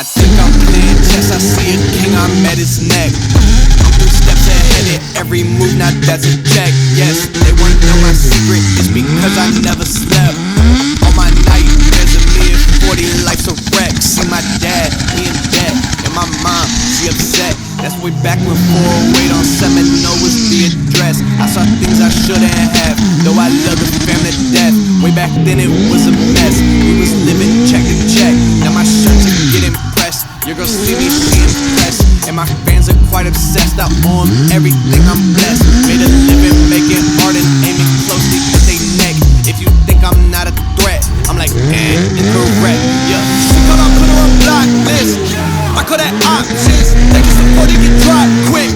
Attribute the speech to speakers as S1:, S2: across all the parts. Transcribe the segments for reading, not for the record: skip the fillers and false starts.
S1: I think I'm playing chess, I see a king, I'm at his neck. I'm 3 steps ahead of every move, now that's a check. Yes, they wanna know my secret, it's because I never slept. All my nightmares of me at 40, life's a wreck. See my dad, he in debt, and my mom, she upset. That's way back when 408 on Seminole was the address. I saw things I shouldn't have, though I love the family to death. Way back then it was a mess, we was living check to check. Now my shirts are getting pressed, your girl see me, she impressed. And my fans are quite obsessed, I own everything, I'm blessed. Made a living making art and aiming closely at they neck. If you think I'm not a threat, I'm like, incorrect. Yeah, she thought I put her on blacklist, I call that options. They just support it, get dropped quick.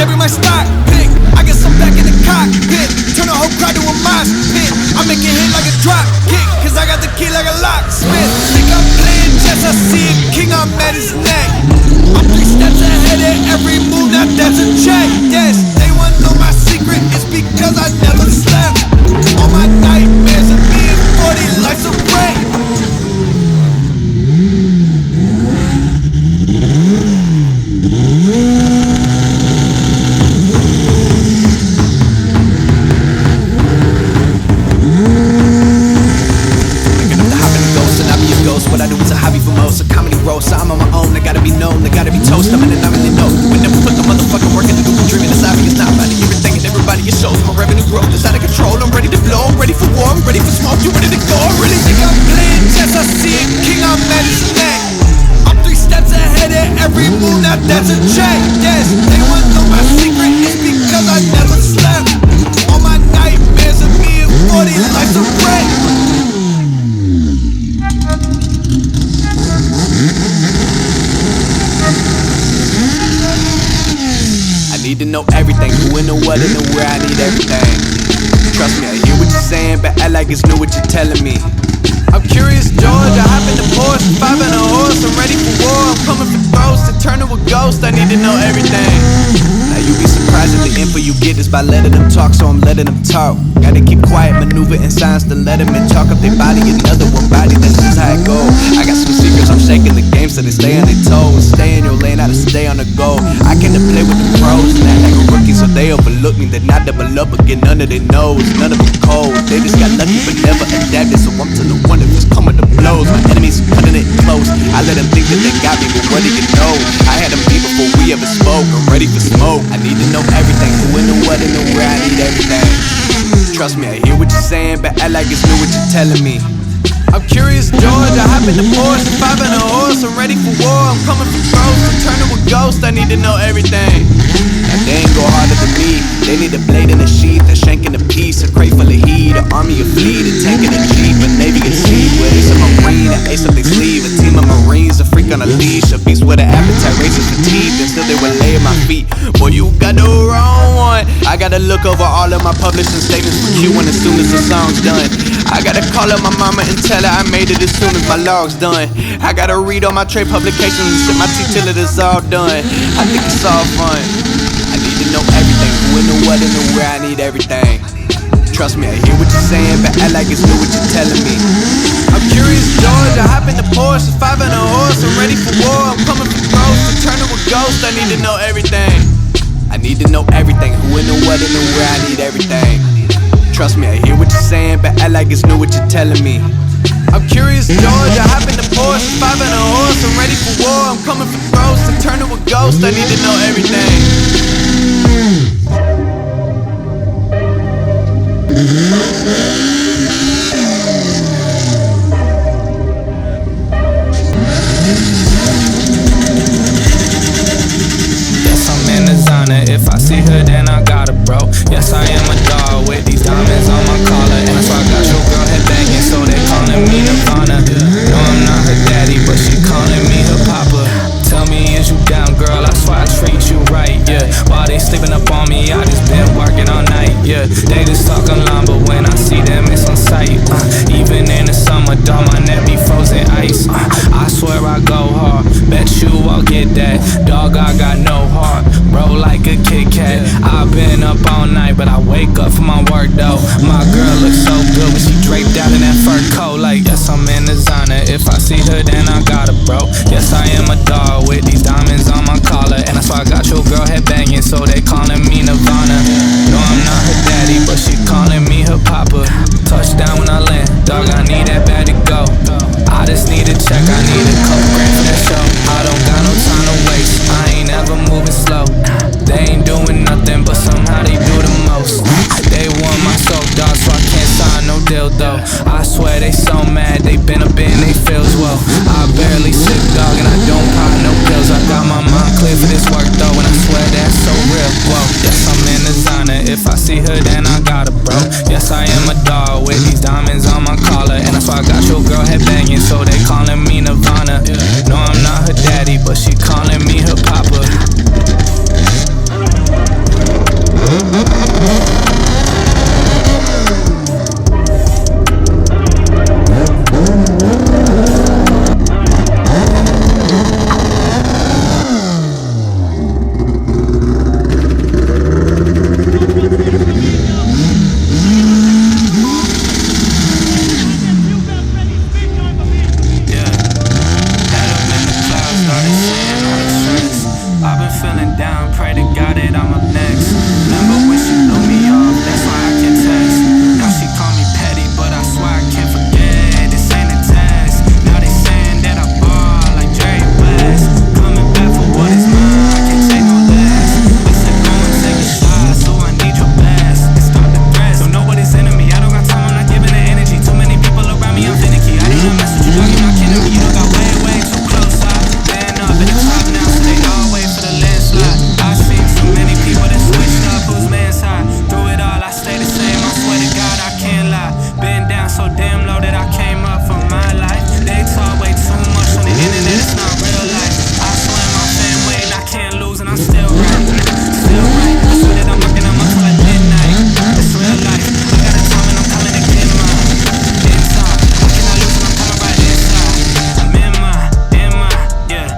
S1: They be my stock pick, I guess I'm back in the cockpit. Turn the whole crowd to a mosh pit. I make it hit like a drop kick, cause I got the key like a locksmith. Think I'm playing chess, I see a king, I'm at his neck. I'm 3 steps ahead of every move, now that's a check. Yes, they wanna know my secret, it's because I never slept. All my nightmares of being 40, life's a wreck. What I do is a hobby for most, a comedy roast. So I'm on my own, I gotta be known, I gotta be toast. I'm in and I really know. We never put the motherfucking work into the dreaming. It's obvious now, about everything and everybody it shows. My revenue growth is out of control. I'm ready to blow, I'm ready for war, I'm ready for smoke. You ready to go? I really think I'm playing chess. I see a king, I'm at his neck. I'm 3 steps ahead of every move, now that's a check. Yes, they wanna know my secret, it's because I never slept. All my nightmares of me at 40, life's a wreck. I need to know everything, who and the what and the where, I need everything. Trust me, I hear what you're saying, but act like it's new what you're telling me. I'm curious, George, I hop in the Porsche, 5 and a horse, I'm ready for war. I'm coming for throats, to turn to a ghost, I need to know everything. Now you be surprised at the info you get is by letting them talk, so I'm letting them talk. Gotta keep quiet, maneuver in silence to let them in. Talk up their body, another one body, that's just how it go. I got some secrets, I'm shaking the game so they stay on their toes. Stay in your lane, how to stay on the go. I came to play with the pros, not like a rookie, so they overlook me. They're not double up again, none of their knows, none of them cold. They just got lucky but never adapted, so I'm to the one that was coming to blows. My enemies cutting it close, I let them think that they got me, but what do you know? I had them beat before we ever spoke, I'm ready for smoke. I need to know everything, who and the what and the where, I need everything. Trust me, I hear what you're saying, but act like it's new what you're telling me. I'm curious, George, I hop in the Porsche, 5 and a horse, I'm ready for war. I'm coming for throats, I'm turning to a ghost, I need to know everything. Now they ain't go harder than me, they need a blade in a sheath, a shank in a piece, a crate full of heat, an army of fleet, a tank in a jeep, a navy at sea, with ace of marine, an ace up their sleeve, a team of marines, a freak on a leash, a beast with an appetite, razor fatigue, and still they will lay at my feet. Boy, you got the wrong one. I gotta look over all of my publishing statements for Q1 as soon as the song's done. I gotta call up my mama and tell her I made it as soon as my log's done. I gotta read all my trade publications and sip my tea till it is all done. I think it's all fun. I need to know everything, who and the what and the where, I need everything. Trust me, I hear what you're saying, but act like it's new what you're telling me. I'm curious, George, I hop in the Porsche, 5 and a horse, I'm ready for war. I'm coming for throats, to turn to a ghost, I need to know everything. I need to know everything, who and the what and the where, I need everything. Trust me, I hear what you're saying, but act like it's new what you're telling me. I'm curious, George, I hop in the Porsche, 5 and a horse, I'm ready for war. I'm coming for throats, to turn to a ghost, I need to know everything.
S2: Yes, I'm in the zona, if I see her then I got her, bro. Yes, I am a dog with these diamonds on my collar, and that's why I got your girl head banging, so they calling me Nirvana. No, I'm not her daddy, but she calling me her papa. Tell me, is you down, girl? I swear I treat you right, yeah. While they sleeping up on me, I just been working all night, yeah. They just talking line, but when I see them, it's on sight. Even in the summer, dog, my neck be frozen ice. I swear I go hard, bet you I'll get that. Dog, I got no heart, bro, like a Kit Kat. I've been up all night, but I wake up for my work, though. My girl looks so good when she draped out in that fur coat, like I'm in designer. If I see her, then I got her, bro. Yes, I am a dog with these diamonds on my collar, and that's why I got your girl head banging, so they calling me Nirvana. No, I'm not her daddy, but she calling me her papa. Touchdown when I land, dog, I need that bad to go. I just need a check, I need a couple grand for that show. I don't got no time to waste, I ain't ever moving slow. They ain't doing nothing, but somehow they do the most. They want my soul, dog, so I can't sign no deal though. I swear they so mad, they been up in they feels well. I barely sick, dog, and I don't pop no pills. I got my mind clear for this work though, and I swear that's so real. Whoa, yes, I'm in designer. If I see her, then I got her, bro. Yes, I am a dog with these diamonds on my collar, and that's why I got your girl head banging, so they calling me Nirvana. No, I'm not her daddy, but she calling me her papa. I've been feeling down, pray to God that I'm up next. Remember when she blew me off, that's why I can text. Now she call me petty, but I swear I can't forget. This ain't a test. Now they saying that I ball like Jerry West. Coming back for what is mine, I can't take no less. I said go and take a shot, so I need your best. And start the threats, don't know what is enemy. I don't got time, I'm not giving the energy. Too many people around me, I'm finicky. I didn't mess with you, dog, you're not kidding me. You don't got way too close. I've been up in the top now, so they all wait for the landslide. I seen so many people that switched up, whose man's high. Through it all, I stay the same, I swear to God I can't lie. Been down so damn low that I came up for my life. They talk way too much on the internet, it's not real life. I swear my fan waiting, I can't lose and I'm still right. Still right, I swear that I'm working, I'm up till like midnight. It's real life, I got a time and I'm coming to get mine. Inside, I cannot lose and I'm coming right inside. I'm in my, yeah.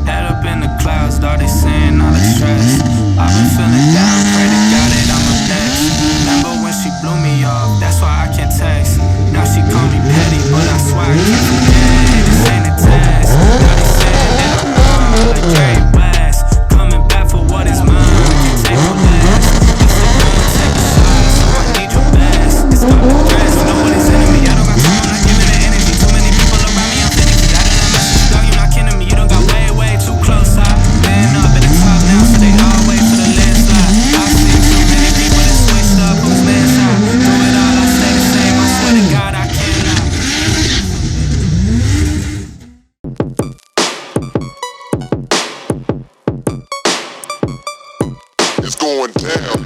S2: Head up in the clouds, dog, they saying all the stress. I've been feeling down, pray to God that I'm up next. Remember when she blew me off, that's why I can't text. Now she call me petty, but I swear I can't forget. This ain't a test. Now they saying that I'm ball like Jerry West. Coming back for what is mine, I can't take no less. I said go and take a shot, so I need your best. It's got the threats, you know what is enemy. I don't got time, I'm not giving the energy. Too many people around me, I'm finicky. I did not mess with you, dog, you're not kidding me. You don't got way too close. I've been up in the top now, so they all wait for the landslide. I've seen so many people that switched up, whose man's high. Through it all, I stay the same, I swear to God I can't lie.
S3: It's going down.